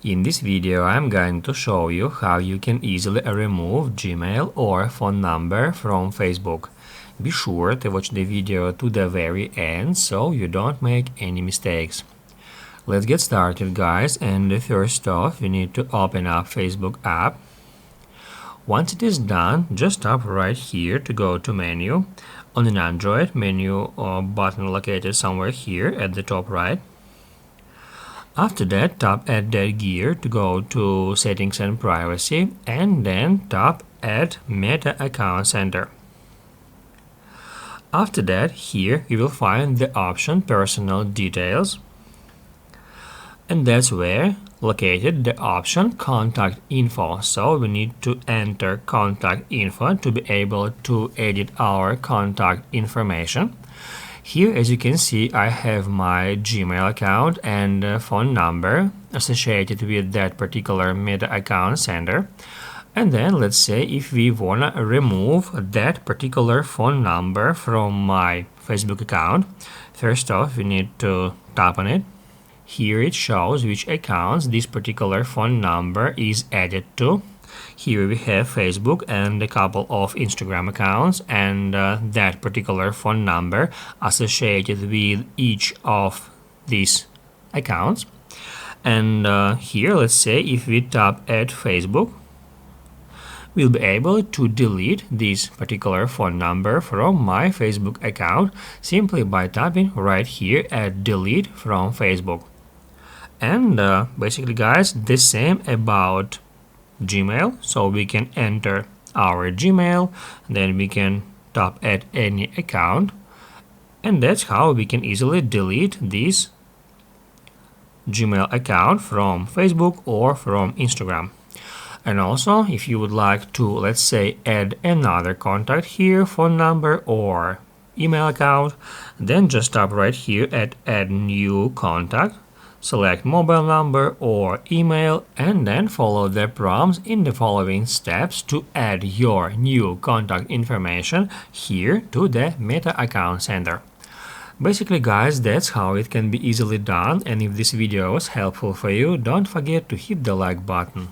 In this video, I'm going to show you how you can easily remove Gmail or phone number from Facebook. Be sure to watch the video to the very end so you don't make any mistakes. Let's get started, guys, and first off we need to open up Facebook app. Once it is done, just tap right here to go to menu. On an Android, menu button located somewhere here at the top right. After that, tap Add that gear to go to Settings and Privacy, and then tap Add Meta Account Center. After that, here you will find the option Personal Details, and that's where located the option Contact Info. So we need to enter contact info to be able to edit our contact information. Here, as you can see, I have my Gmail account and phone number associated with that particular Meta Account Center. And then let's say if we wanna remove that particular phone number from my Facebook account, first off we need to tap on it. Here it shows which accounts this particular phone number is added to. Here we have Facebook and a couple of Instagram accounts, and that particular phone number associated with each of these accounts. And here, let's say if we tap Add Facebook, we'll be able to delete this particular phone number from my Facebook account simply by tapping right here at Delete from Facebook. And basically, guys, the same about Gmail. So we can enter our Gmail, then we can tap Add any account, and that's how we can easily delete this Gmail account from Facebook or from Instagram. And also, if you would like to, let's say, add another contact here, phone number or email account, then just tap right here at Add New Contact. Select mobile number or email, and then follow the prompts in the following steps to add your new contact information here to the Meta Account Center. Basically, guys, that's how it can be easily done, and if this video was helpful for you, don't forget to hit the like button.